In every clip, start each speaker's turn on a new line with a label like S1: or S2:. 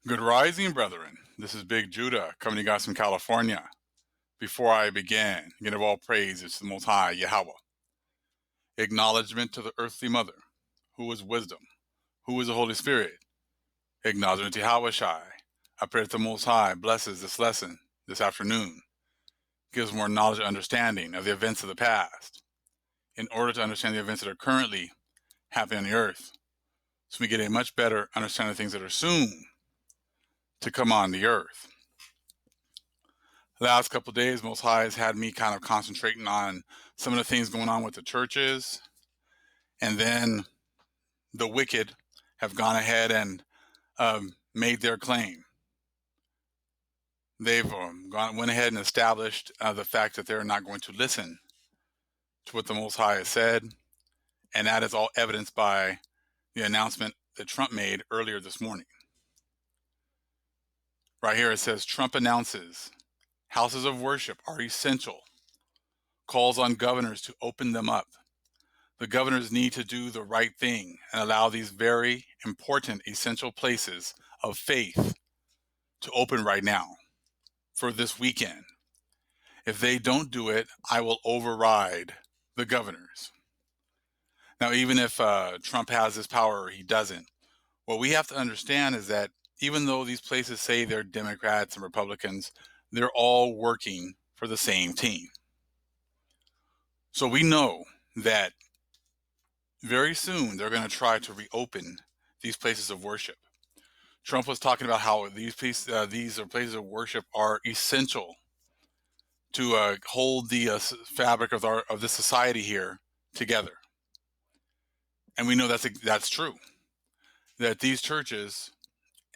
S1: Good rising, brethren. This is Big Judah coming to you guys from California. Before I begin, again of all praise is to the Most High, Yahweh. Acknowledgement to the earthly mother, who is wisdom, who is the Holy Spirit. Acknowledgement to Yahweh Shai. I pray that the Most High blesses this lesson this afternoon, gives more knowledge and understanding of the events of the past, in order to understand the events that are currently happening on the earth, so we get a much better understanding of things that are soon to come on the earth. The last couple of days, Most High has had me kind of concentrating on some of the things going on with the churches, and then the wicked have gone ahead and made their claim. They've went ahead and established the fact that they're not going to listen to what the Most High has said, and that is all evidenced by the announcement that Trump made earlier this morning. Right here it says, Trump announces houses of worship are essential, calls on governors to open them up. The governors need to do the right thing and allow these very important, essential places of faith to open right now for this weekend. If they don't do it, I will override the governors. Now, even if Trump has this power or he doesn't, what we have to understand is that even though these places say they're Democrats and Republicans, they're all working for the same team. So we know that very soon they're going to try to reopen these places of worship. Trump was talking about how these places of worship are essential to hold the fabric of this society here together, and we know that's true. That these churches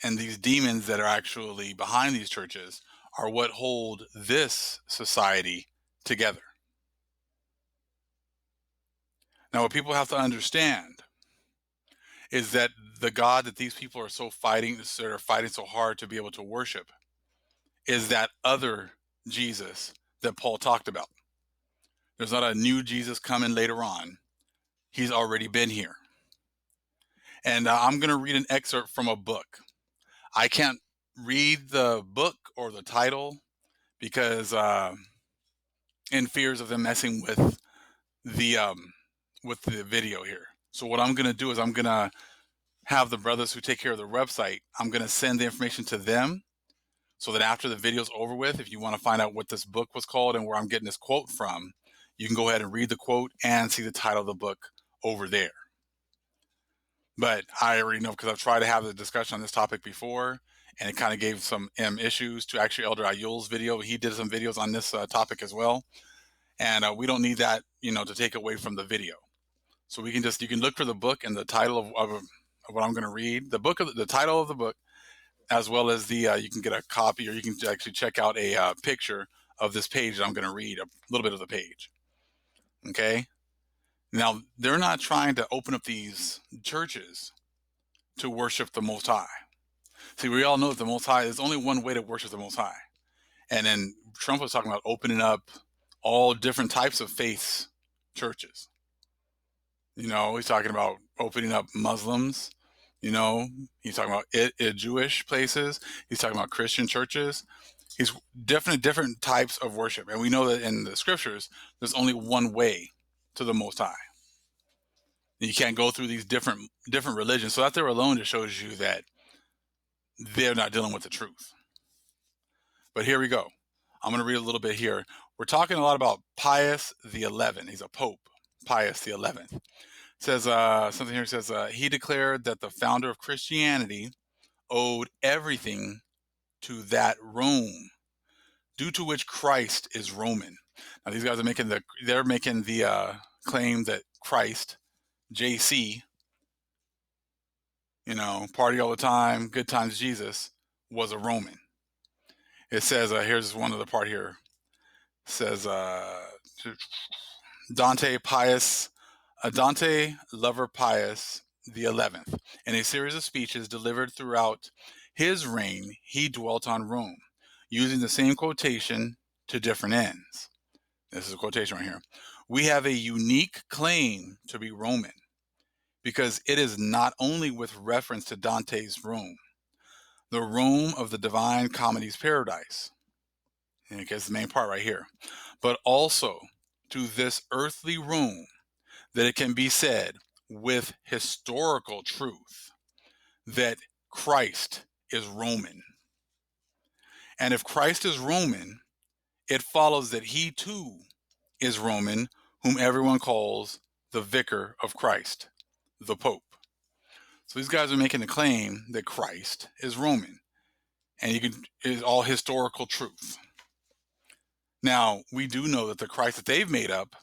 S1: and these demons that are actually behind these churches are what hold this society together. Now, what people have to understand is that the God that these people are fighting so hard to be able to worship is that other Jesus that Paul talked about. There's not a new Jesus coming later on. He's already been here. And I'm going to read an excerpt from a book. I can't read the book or the title because in fears of them messing with the video here. So what I'm going to do is I'm going to have the brothers who take care of the website, I'm going to send the information to them so that after the video's over with, if you want to find out what this book was called and where I'm getting this quote from, you can go ahead and read the quote and see the title of the book over there. But I already know because I've tried to have the discussion on this topic before, and it kind of gave some issues to actually Elder Ayul's video. He did some videos on this topic as well. And we don't need that, to take away from the video. So you can look for the book and the title of what I'm going to read, the title of the book, as well as you can get a copy, or you can actually check out a picture of this page that I'm going to read, a little bit of the page. Okay. Now, they're not trying to open up these churches to worship the Most High. See, we all know that the Most High, there's only one way to worship the Most High. And then Trump was talking about opening up all different types of faiths churches. He's talking about opening up Muslims. He's talking about Jewish places. He's talking about Christian churches. He's different types of worship. And we know that in the scriptures, there's only one way to the Most High. You can't go through these different religions. So that there alone just shows you that they're not dealing with the truth. But here we go. I'm going to read a little bit here. We're talking a lot about Pius XI. He's a pope, Pius XI. It says something here says he declared that the founder of Christianity owed everything to that Rome, due to which Christ is Roman. Now these guys are making the claim that Christ, JC, party all the time, good times Jesus, was a Roman. It says here's one other part here. It says Dante Lover Pius XI, in a series of speeches delivered throughout his reign, he dwelt on Rome, using the same quotation to different ends. This is a quotation right here. We have a unique claim to be Roman, because it is not only with reference to Dante's Rome, the Rome of the divine comedy's paradise. And it gets the main part right here. But also to this earthly Rome, that it can be said with historical truth that Christ is Roman. And if Christ is Roman, it follows that he too is Roman, whom everyone calls the vicar of Christ, the Pope. So these guys are making the claim that Christ is Roman, and is all historical truth. Now, we do know that the Christ that they've made up,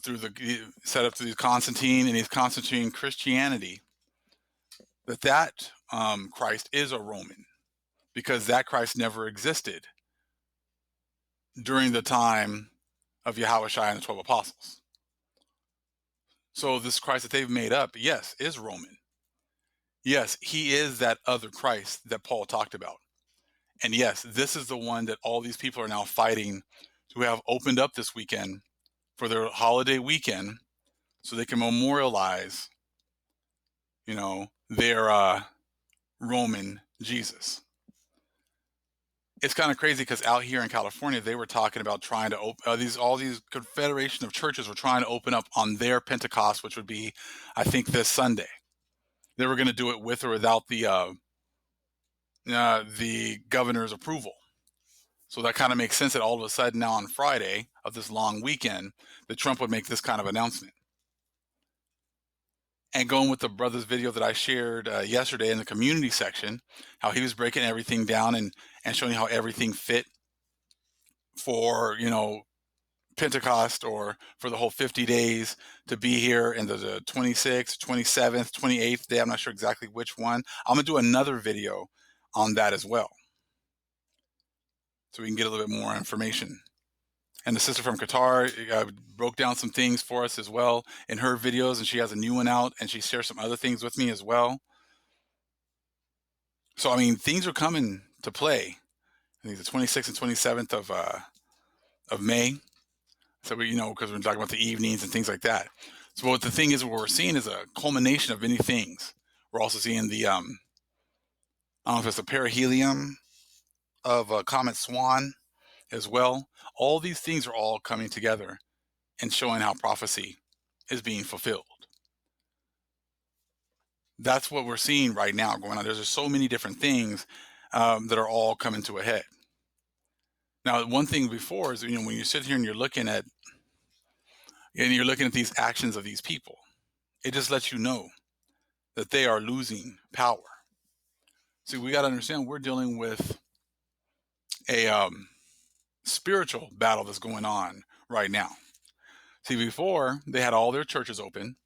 S1: through the set up through these Constantine and his Constantine Christianity, that Christ is a Roman, because that Christ never existed during the time of Yahushua and the 12 apostles. So this Christ that they've made up, yes, is Roman. Yes, he is that other Christ that Paul talked about. And yes, this is the one that all these people are now fighting to have opened up this weekend for their holiday weekend, so they can memorialize, their Roman Jesus. It's kind of crazy because out here in California, they were talking about trying to open all these confederation of churches were trying to open up on their Pentecost, which would be, I think, this Sunday. They were going to do it with or without the governor's approval. So that kind of makes sense that all of a sudden now on Friday of this long weekend, that Trump would make this kind of announcement. And going with the brother's video that I shared yesterday in the community section, how he was breaking everything down and showing how everything fit for, Pentecost, or for the whole 50 days to be here in the 26th, 27th, 28th day. I'm not sure exactly which one. I'm going to do another video on that as well, so we can get a little bit more information. And the sister from Qatar broke down some things for us as well in her videos, and she has a new one out, and she shares some other things with me as well. So, I mean, things are coming to play. I think the 26th and 27th of May. So because we're talking about the evenings and things like that. So what the thing is, what we're seeing is a culmination of many things. We're also seeing the, I don't know if it's the perihelion of Comet Swan as well. All these things are all coming together and showing how prophecy is being fulfilled. That's what we're seeing right now going on. There's just so many different things that are all coming to a head. Now, one thing before is, when you sit here and you're looking at these actions of these people, it just lets you know that they are losing power. See, we got to understand we're dealing with a spiritual battle that's going on right now. See, before they had all their churches open,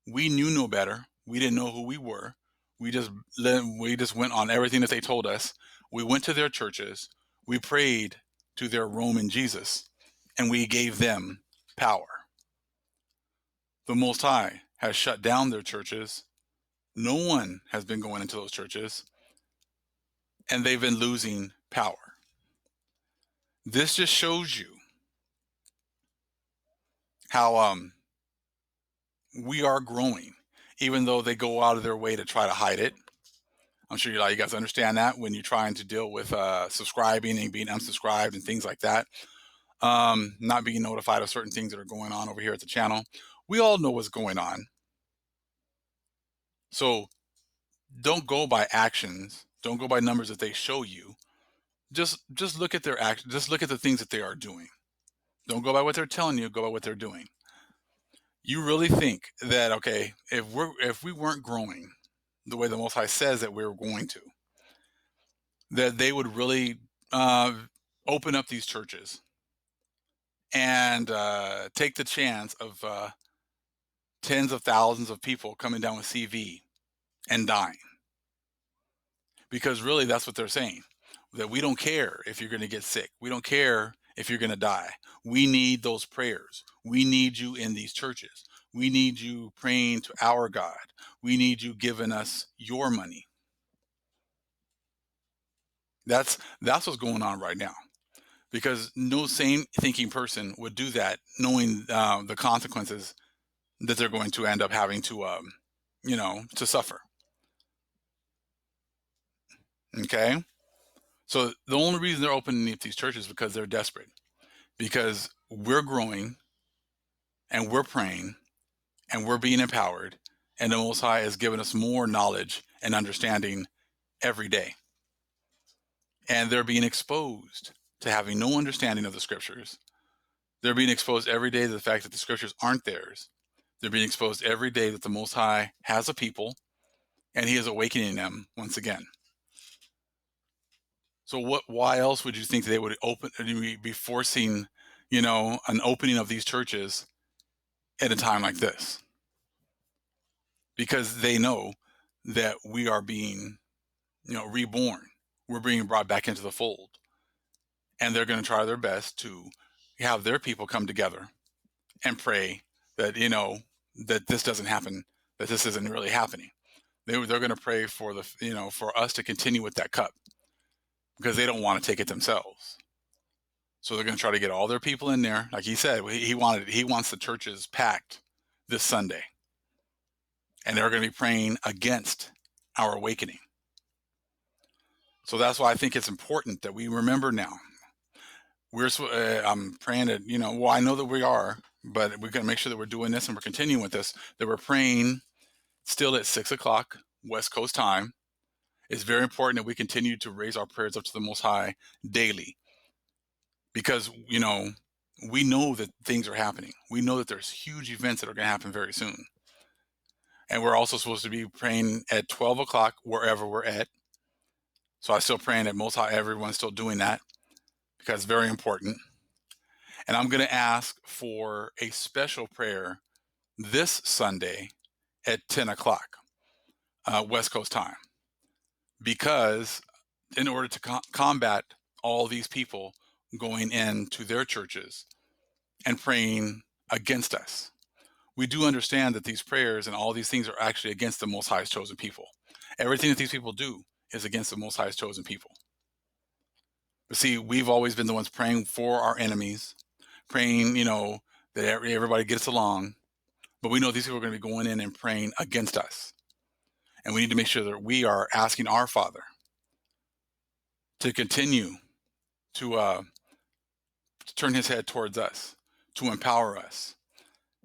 S1: we knew no better. We didn't know who we were. We just went on everything that they told us. We went to their churches. We prayed to their Roman Jesus, and we gave them power. The Most High has shut down their churches. No one has been going into those churches, and they've been losing power. This just shows you how we are growing, even though they go out of their way to try to hide it. I'm sure you guys understand that when you're trying to deal with subscribing and being unsubscribed and things like that, not being notified of certain things that are going on over here at the channel. We all know what's going on. So don't go by actions. Don't go by numbers that they show you. Just look at their actions. Just look at the things that they are doing. Don't go by what they're telling you. Go by what they're doing. You really think that, okay, if we weren't growing the way the Most High says that we're going to, that they would really open up these churches and take the chance of tens of thousands of people coming down with CV and dying? Because really, that's what they're saying, that we don't care if you're going to get sick. We don't care if you're going to die. We need those prayers. We need you in these churches. We need you praying to our God. We need you giving us your money. That's what's going on right now, because no sane thinking person would do that, knowing the consequences that they're going to end up having to, to suffer. Okay. So the only reason they're opening up these churches is because they're desperate, because we're growing and we're praying and we're being empowered, and the Most High has given us more knowledge and understanding every day. And they're being exposed to having no understanding of the scriptures. They're being exposed every day to the fact that the scriptures aren't theirs. They're being exposed every day that the Most High has a people, and He is awakening them once again. So why else would you think they would be forcing, an opening of these churches at a time like this? Because they know that we are being, reborn. We're being brought back into the fold. And they're going to try their best to have their people come together and pray that, that this doesn't happen, that this isn't really happening. They're going to pray for for us to continue with that cup, because they don't want to take it themselves. So they're going to try to get all their people in there. Like he said, he wants the churches packed this Sunday. And they're going to be praying against our awakening. So that's why I think it's important that we remember now. I'm praying that, I know that we are, but we're going to make sure that we're doing this and we're continuing with this, that we're praying still at 6 o'clock West Coast time. It's very important that we continue to raise our prayers up to the Most High daily, because, we know that things are happening. We know that there's huge events that are going to happen very soon. And we're also supposed to be praying at 12 o'clock wherever we're at. So I'm still praying that Most High, everyone's still doing that, because it's very important. And I'm going to ask for a special prayer this Sunday at 10 o'clock West Coast time, because in order to combat all these people going into their churches and praying against us, we do understand that these prayers and all these things are actually against the Most High's chosen people. Everything that these people do is against the Most High's chosen people. But see, we've always been the ones praying for our enemies, praying, that everybody gets along. But we know these people are going to be going in and praying against us. And we need to make sure that we are asking our Father to continue to turn His head towards us, to empower us,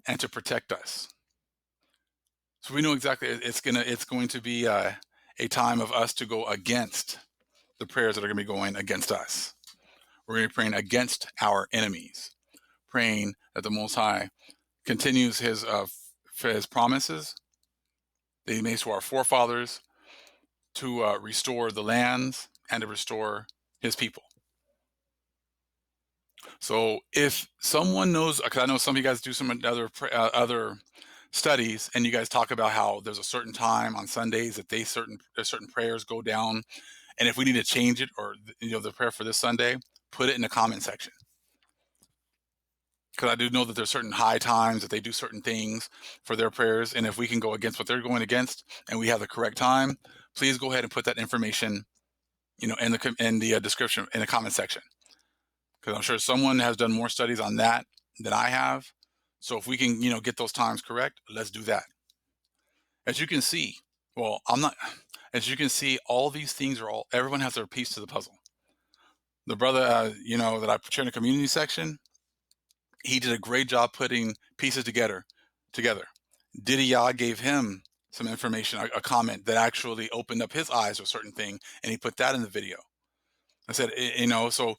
S1: and to protect us. So we know exactly it's going to be a time of us to go against the prayers that are going to be going against us. We're going to be praying against our enemies, praying that the Most High continues His promises that He made to our forefathers to restore the lands and to restore His people. So if someone knows, because I know some of you guys do some other studies, and you guys talk about how there's a certain time on Sundays that certain prayers go down, and if we need to change it, or the prayer for this Sunday, put it in the comment section. Because I do know that there's certain high times that they do certain things for their prayers, and if we can go against what they're going against, and we have the correct time, please go ahead and put that information, in the description, in the comment section. Because I'm sure someone has done more studies on that than I have. So if we can, get those times correct, let's do that. As you can see, as you can see, all these things everyone has their piece to the puzzle. The brother, that I portrayed in the community section, he did a great job putting pieces together. Diddy Yah gave him some information, a comment that actually opened up his eyes to a certain thing, and he put that in the video. I said, so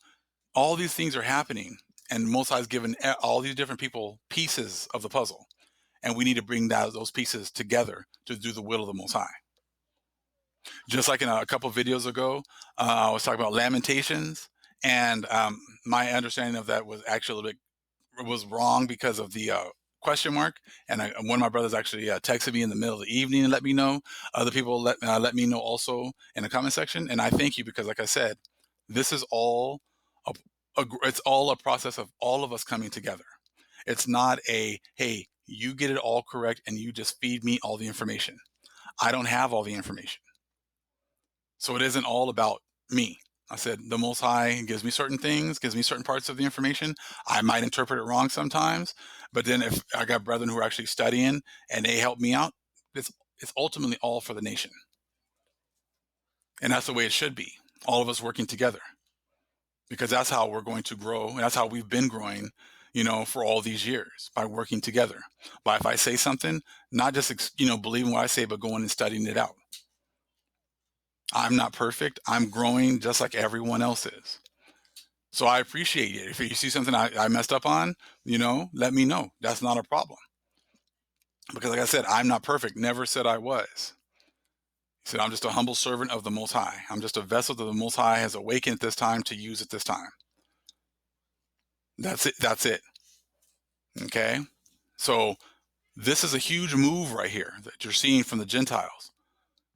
S1: all these things are happening, and Most High's given all these different people pieces of the puzzle, and we need to bring those pieces together to do the will of the Most High. Just like in a couple of videos ago, I was talking about Lamentations, and my understanding of that was actually a little bit was wrong because of the question mark. And one of my brothers actually texted me in the middle of the evening and let me know. Other people let me know also in the comment section. And I thank you, because like I said, this is all it's all a process of all of us coming together. It's not hey, you get it all correct and you just feed me all the information. I don't have all the information. So it isn't all about me. I said, the Most High gives me certain things, gives me certain parts of the information. I might interpret it wrong sometimes, but then if I got brethren who are actually studying and they help me out, it's ultimately all for the nation. And that's the way it should be. All of us working together, because that's how we're going to grow. And that's how we've been growing, for all these years, by working together. By, if I say something, not just, believing what I say, but going and studying it out. I'm not perfect. I'm growing just like everyone else is. So I appreciate it. If you see something I messed up on, let me know. That's not a problem. Because like I said, I'm not perfect. Never said I was. He said, I'm just a humble servant of the Most High. I'm just a vessel that the Most High has awakened at this time to use at this time. That's it. That's it. Okay. So this is a huge move right here that you're seeing from the Gentiles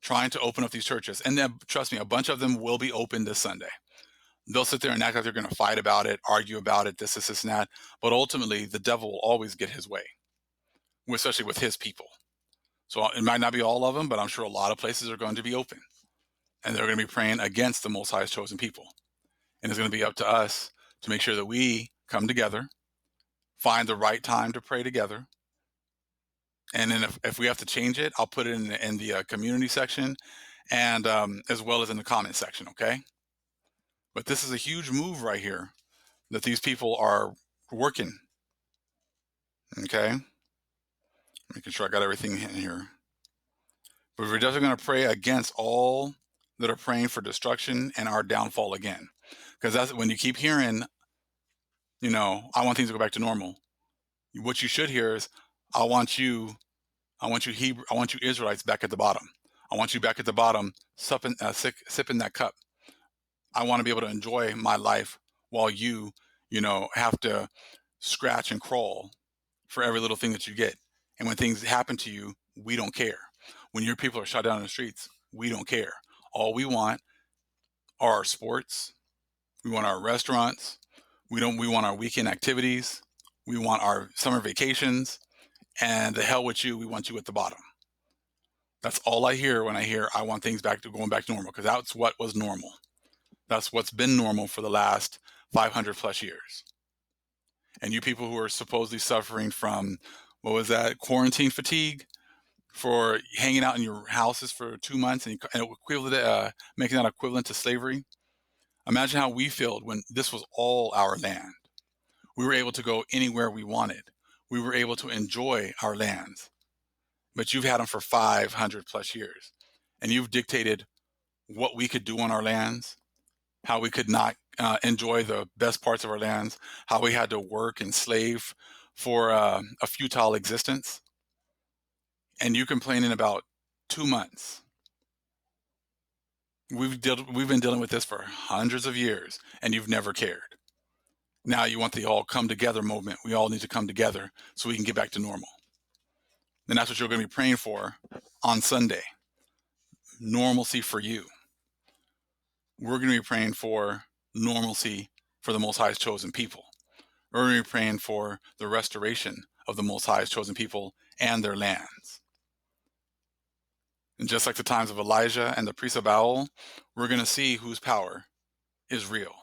S1: trying to open up these churches. And then, trust me, a bunch of them will be open this Sunday. They'll sit there and act like they're going to fight about it, argue about it, this, and that. But ultimately, the devil will always get his way, especially with his people. So it might not be all of them, but I'm sure a lot of places are going to be open. And they're going to be praying against the Most High's chosen people. And it's going to be up to us to make sure that we come together, find the right time to pray together. And then if we have to change it, I'll put it in the community section, and as well as in the comment section, okay? But this is a huge move right here that these people are working, okay? Making sure I got everything in here. But we're definitely going to pray against all that are praying for destruction and our downfall again. Because that's when you keep hearing, I want things to go back to normal. What you should hear is, I want you Israelites back at the bottom. I want you back at the bottom, sipping that cup. I want to be able to enjoy my life while you, have to scratch and crawl for every little thing that you get. And when things happen to you, we don't care. When your people are shot down in the streets, we don't care. All we want are our sports. We want our restaurants. We want our weekend activities. We want our summer vacations. And the hell with you, we want you at the bottom. That's all I hear when I hear I want things going back to normal, because that's what was normal. That's what's been normal for the last 500 plus years. And you people who are supposedly suffering from, what was that, quarantine fatigue, for hanging out in your houses for 2 months and making that equivalent to slavery. Imagine how we felt when this was all our land. We were able to go anywhere we wanted. We were able to enjoy our lands. But you've had them for 500 plus years. And you've dictated what we could do on our lands, how we could not enjoy the best parts of our lands, how we had to work and slave for a futile existence. And you complaining about 2 months. We've been dealing with this for hundreds of years, and you've never cared. Now you want the all come together movement. We all need to come together so we can get back to normal. And that's what you're going to be praying for on Sunday. Normalcy for you. We're going to be praying for normalcy for the Most High's chosen people. We're going to be praying for the restoration of the Most High's chosen people and their lands. And just like the times of Elijah and the priest of Baal, we're going to see whose power is real.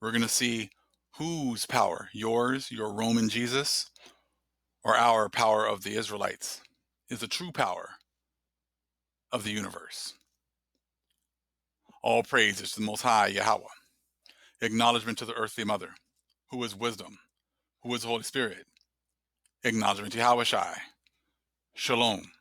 S1: We're going to see whose power, yours, your Roman Jesus, or our power of the Israelites, is the true power of the universe. All praise is to the Most High Yahweh. Acknowledgement to the earthly mother, who is wisdom, who is the Holy Spirit. Acknowledgement to Yahweh Shai. Shalom.